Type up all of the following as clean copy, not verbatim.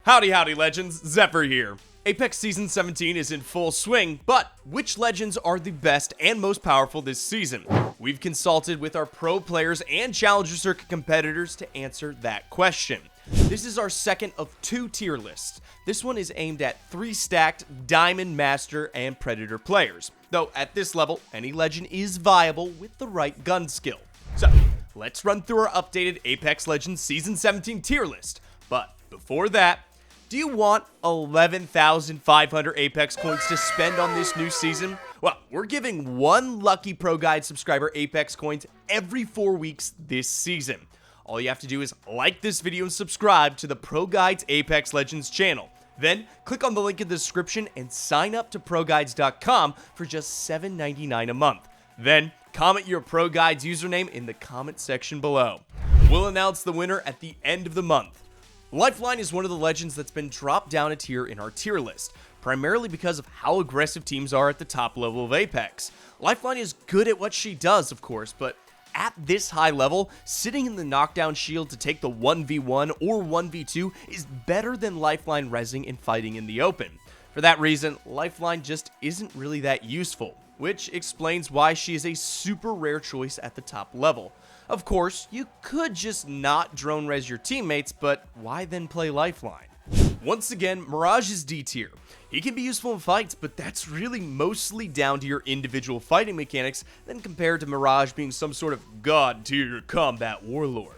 Howdy legends, Zephyr here. Apex Season 17 is in full swing, but which legends are the best and most powerful this season? We've consulted with our pro players and Challenger Circuit competitors to answer that question. This is our second of two tier lists. This one is aimed at 3 stacked Diamond, Master, and Predator players. Though at this level, any legend is viable with the right gun skill. So, let's run through our updated Apex Legends Season 17 tier list. But before that, do you want 11,500 Apex coins to spend on this new season? Well, we're giving one lucky ProGuides subscriber Apex coins every 4 weeks this season. All you have to do is like this video and subscribe to the ProGuides Apex Legends channel. Then, click on the link in the description and sign up to ProGuides.com for just $7.99 a month. Then, comment your ProGuides username in the comment section below. We'll announce the winner at the end of the month. Lifeline is one of the legends that's been dropped down a tier in our tier list, primarily because of how aggressive teams are at the top level of Apex. Lifeline is good at what she does, of course, but at this high level, sitting in the knockdown shield to take the 1v1 or 1v2 is better than Lifeline rezzing and fighting in the open. For that reason, Lifeline just isn't really that useful, which explains why she is a super rare choice at the top level. Of course, you could just not drone res your teammates, but why then play Lifeline? Once again, Mirage is D tier. He can be useful in fights, but that's really mostly down to your individual fighting mechanics than compared to Mirage being some sort of god tier combat warlord.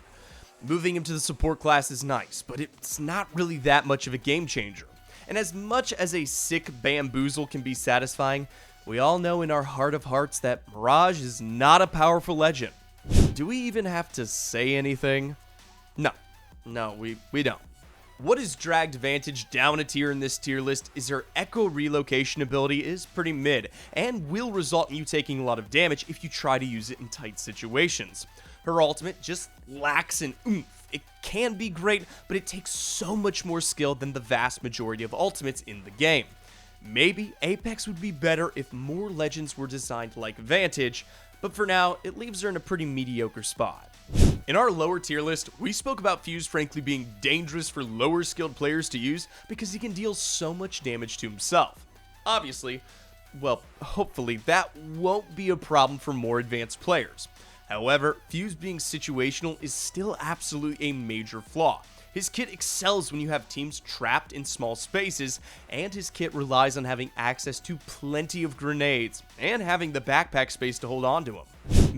Moving him to the support class is nice, but it's not really that much of a game changer. And as much as a sick bamboozle can be satisfying, we all know in our heart of hearts that Mirage is not a powerful legend. Do we even have to say anything? No, we don't. What has dragged Vantage down a tier in this tier list is her Echo relocation ability is pretty mid, and will result in you taking a lot of damage if you try to use it in tight situations. Her ultimate just lacks an oomph. It can be great, but it takes so much more skill than the vast majority of ultimates in the game. Maybe Apex would be better if more legends were designed like Vantage, but for now, it leaves her in a pretty mediocre spot. In our lower tier list, we spoke about Fuse frankly being dangerous for lower skilled players to use because he can deal so much damage to himself. Obviously, well, hopefully that won't be a problem for more advanced players. However, Fuse being situational is still absolutely a major flaw. His kit excels when you have teams trapped in small spaces, and his kit relies on having access to plenty of grenades, and having the backpack space to hold on to them.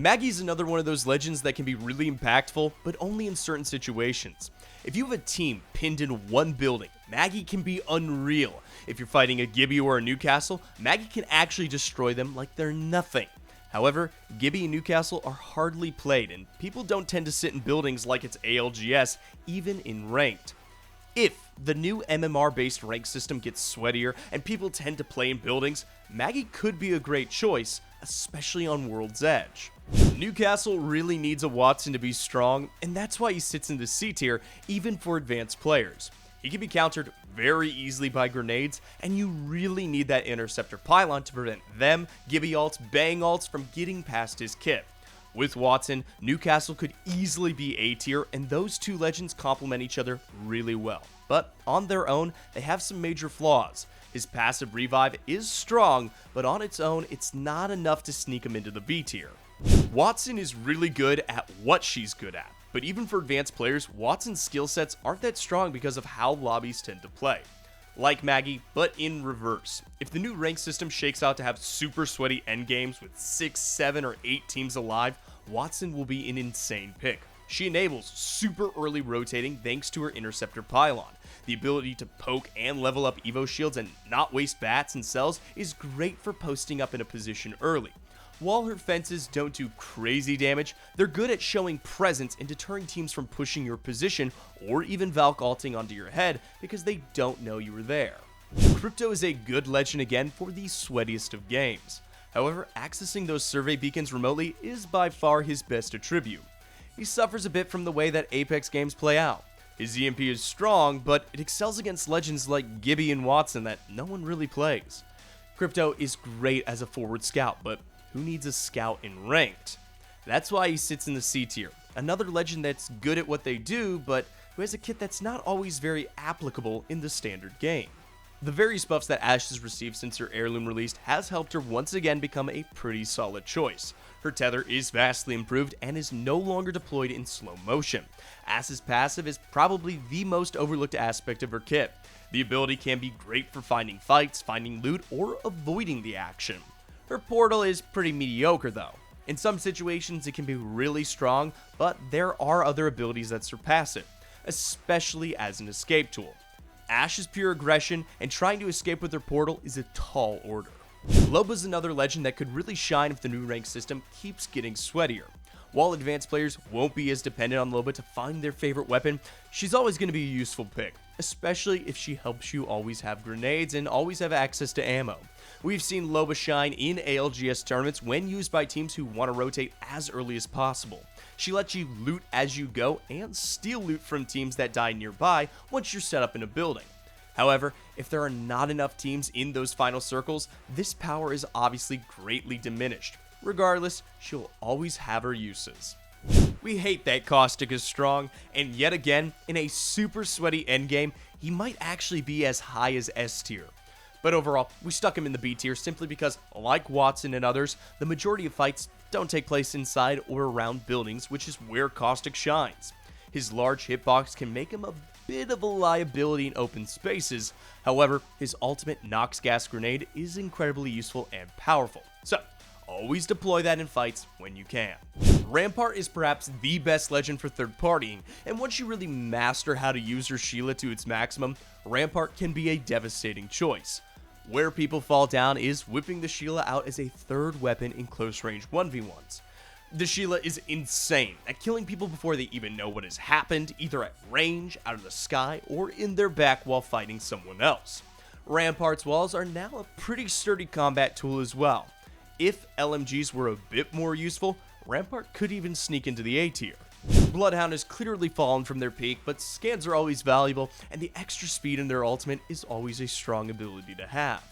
Maggie's another one of those legends that can be really impactful, but only in certain situations. If you have a team pinned in one building, Maggie can be unreal. If you're fighting a Gibby or a Newcastle, Maggie can actually destroy them like they're nothing. However, Gibby and Newcastle are hardly played, and people don't tend to sit in buildings like it's ALGS, even in ranked. If the new MMR-based rank system gets sweatier and people tend to play in buildings, Maggie could be a great choice, especially on World's Edge. Newcastle really needs a Wattson to be strong, and that's why he sits in the C tier, even for advanced players. He can be countered very easily by grenades, and you really need that interceptor pylon to prevent them, Gibby ults, bang ults from getting past his kit. With Wattson, Newcastle could easily be A tier, and those two legends complement each other really well. But on their own, they have some major flaws. His passive revive is strong, but on its own, it's not enough to sneak him into the B tier. Wattson is really good at what she's good at. But even for advanced players, Wattson's skill sets aren't that strong because of how lobbies tend to play. Like Maggie, but in reverse. If the new rank system shakes out to have super sweaty endgames with 6, 7, or 8 teams alive, Wattson will be an insane pick. She enables super early rotating thanks to her interceptor pylon. The ability to poke and level up Evo shields and not waste bats and cells is great for posting up in a position early. While her fences don't do crazy damage, they're good at showing presence and deterring teams from pushing your position or even Valk ulting onto your head because they don't know you were there. Crypto is a good legend again for the sweatiest of games. However, accessing those survey beacons remotely is by far his best attribute. He suffers a bit from the way that Apex games play out. His EMP is strong, but it excels against legends like Gibby and Wattson that no one really plays. Crypto is great as a forward scout, but who needs a scout in ranked? That's why he sits in the C tier. Another legend that's good at what they do, but who has a kit that's not always very applicable in the standard game. The various buffs that Ashe has received since her heirloom release has helped her once again become a pretty solid choice. Her tether is vastly improved and is no longer deployed in slow motion. Ashe's passive is probably the most overlooked aspect of her kit. The ability can be great for finding fights, finding loot, or avoiding the action. Her portal is pretty mediocre though. In some situations it can be really strong, but there are other abilities that surpass it, especially as an escape tool. Ashe's pure aggression and trying to escape with her portal is a tall order. Loba's another legend that could really shine if the new rank system keeps getting sweatier. While advanced players won't be as dependent on Loba to find their favorite weapon, she's always going to be a useful pick, especially if she helps you always have grenades and always have access to ammo. We've seen Loba shine in ALGS tournaments when used by teams who want to rotate as early as possible. She lets you loot as you go and steal loot from teams that die nearby once you're set up in a building. However, if there are not enough teams in those final circles, this power is obviously greatly diminished. Regardless, she'll always have her uses. We hate that Caustic is strong, and yet again, in a super sweaty endgame, he might actually be as high as S tier. But overall, we stuck him in the B tier simply because, like Watson and others, the majority of fights don't take place inside or around buildings, which is where Caustic shines. His large hitbox can make him a bit of a liability in open spaces. However, his ultimate Nox Gas Grenade is incredibly useful and powerful. So, always deploy that in fights when you can. Rampart is perhaps the best legend for third partying, and once you really master how to use her Sheila to its maximum, Rampart can be a devastating choice. Where people fall down is whipping the Sheila out as a third weapon in close range 1v1s. The Sheila is insane at killing people before they even know what has happened, either at range, out of the sky, or in their back while fighting someone else. Rampart's walls are now a pretty sturdy combat tool as well. If LMGs were a bit more useful, Rampart could even sneak into the A tier. Bloodhound has clearly fallen from their peak, but scans are always valuable, and the extra speed in their ultimate is always a strong ability to have.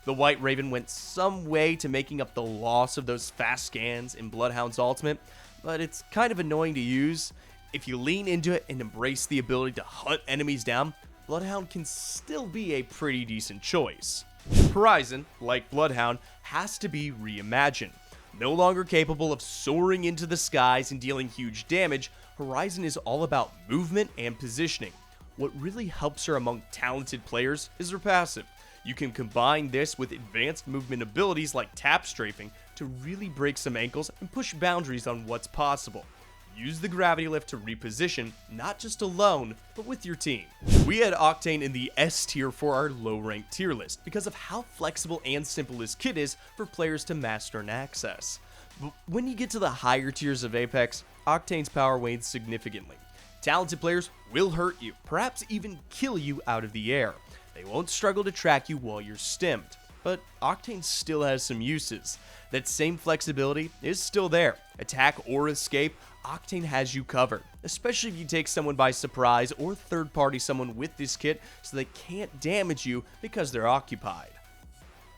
The White Raven went some way to making up the loss of those fast scans in Bloodhound's ultimate, but it's kind of annoying to use. If you lean into it and embrace the ability to hunt enemies down, Bloodhound can still be a pretty decent choice. Horizon, like Bloodhound, has to be reimagined. No longer capable of soaring into the skies and dealing huge damage, Horizon is all about movement and positioning. What really helps her among talented players is her passive. You can combine this with advanced movement abilities like tap strafing to really break some ankles and push boundaries on what's possible. Use the gravity lift to reposition, not just alone, but with your team. We had Octane in the S tier for our low rank tier list because of how flexible and simple this kit is for players to master and access. But when you get to the higher tiers of Apex, Octane's power wanes significantly. Talented players will hurt you, perhaps even kill you out of the air. They won't struggle to track you while you're stimmed. But Octane still has some uses. That same flexibility is still there. Attack or escape, Octane has you covered, especially if you take someone by surprise or third party someone with this kit so they can't damage you because they're occupied.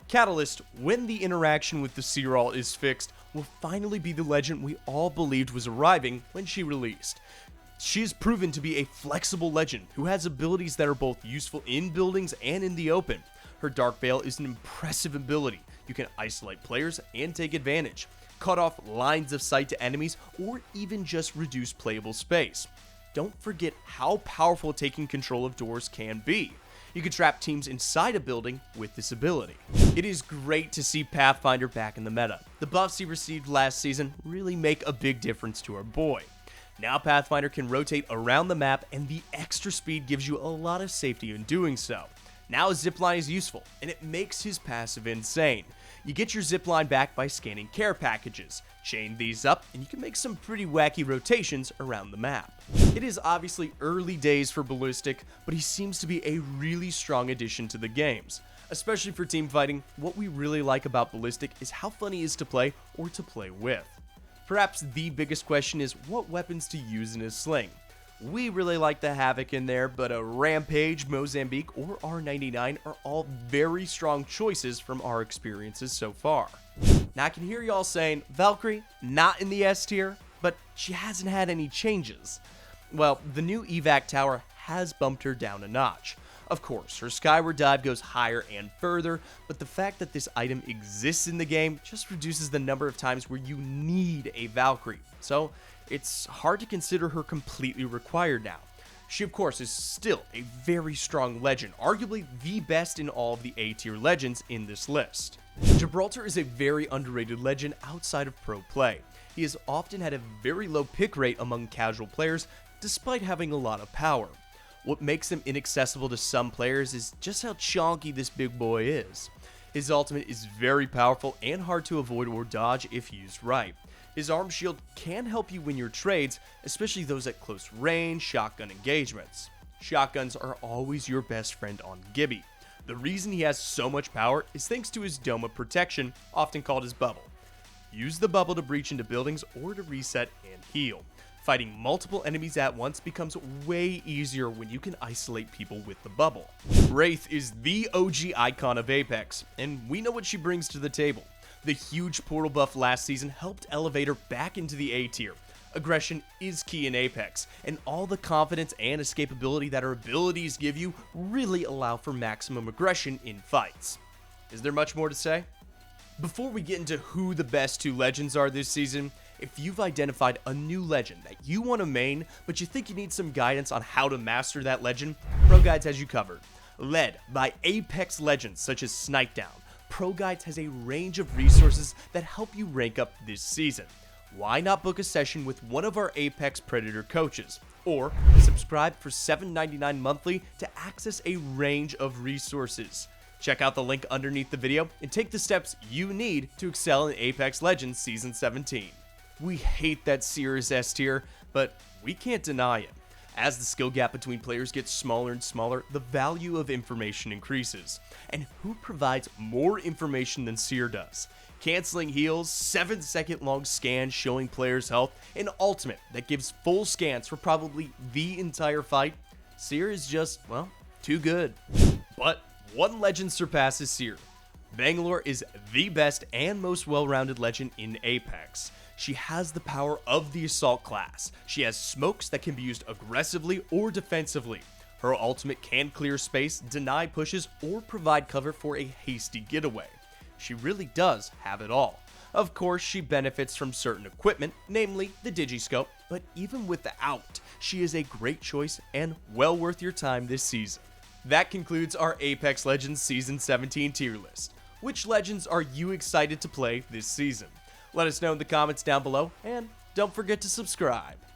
Catalyst, when the interaction with the Seerall is fixed, will finally be the legend we all believed was arriving when she released. She is proven to be a flexible legend who has abilities that are both useful in buildings and in the open. Her Dark Veil is an impressive ability. You can isolate players and take advantage, cut off lines of sight to enemies, or even just reduce playable space. Don't forget how powerful taking control of doors can be. You can trap teams inside a building with this ability. It is great to see Pathfinder back in the meta. The buffs he received last season really make a big difference to our boy. Now Pathfinder can rotate around the map, and the extra speed gives you a lot of safety in doing so. Now zipline is useful, and it makes his passive insane. You get your zipline back by scanning care packages. Chain these up, and you can make some pretty wacky rotations around the map. It is obviously early days for Ballistic, but he seems to be a really strong addition to the games. Especially for team fighting, what we really like about Ballistic is how fun he is to play or to play with. Perhaps the biggest question is what weapons to use in his sling. We really like the Havoc in there, but a Rampage, Mozambique, or R99 are all very strong choices from our experiences so far. Now I can hear y'all saying, Valkyrie, not in the S tier, but she hasn't had any changes. Well, the new evac tower has bumped her down a notch. Of course, her skyward dive goes higher and further, but the fact that this item exists in the game just reduces the number of times where you need a Valkyrie, so it's hard to consider her completely required now. She of course is still a very strong legend, arguably the best in all of the A-tier legends in this list. Gibraltar is a very underrated legend outside of pro play. He has often had a very low pick rate among casual players, despite having a lot of power. What makes him inaccessible to some players is just how chonky this big boy is. His ultimate is very powerful and hard to avoid or dodge if used right. His arm shield can help you win your trades, especially those at close range shotgun engagements. Shotguns are always your best friend on Gibby. The reason he has so much power is thanks to his dome of protection, often called his bubble. Use the bubble to breach into buildings or to reset and heal. Fighting multiple enemies at once becomes way easier when you can isolate people with the bubble. Wraith is the OG icon of Apex, and we know what she brings to the table. The huge portal buff last season helped elevate her back into the A tier. Aggression is key in Apex, and all the confidence and escapability that her abilities give you really allow for maximum aggression in fights. Is there much more to say? Before we get into who the best two legends are this season, if you've identified a new legend that you want to main, but you think you need some guidance on how to master that legend, ProGuides has you covered. Led by Apex legends such as Snipedown, ProGuides has a range of resources that help you rank up this season. Why not book a session with one of our Apex Predator coaches? Or subscribe for $7.99 monthly to access a range of resources. Check out the link underneath the video and take the steps you need to excel in Apex Legends Season 17. We hate that Seer is S tier, but we can't deny it. As the skill gap between players gets smaller and smaller, the value of information increases. And who provides more information than Seer does? Canceling heals, 7-second long scans showing players' health, an ultimate that gives full scans for probably the entire fight. Seer is just, well, too good. But one legend surpasses Seer. Bangalore is the best and most well-rounded legend in Apex. She has the power of the assault class. She has smokes that can be used aggressively or defensively. Her ultimate can clear space, deny pushes, or provide cover for a hasty getaway. She really does have it all. Of course, she benefits from certain equipment, namely the Digiscope, but even without, she is a great choice and well worth your time this season. That concludes our Apex Legends Season 17 tier list. Which legends are you excited to play this season? Let us know in the comments down below, and don't forget to subscribe.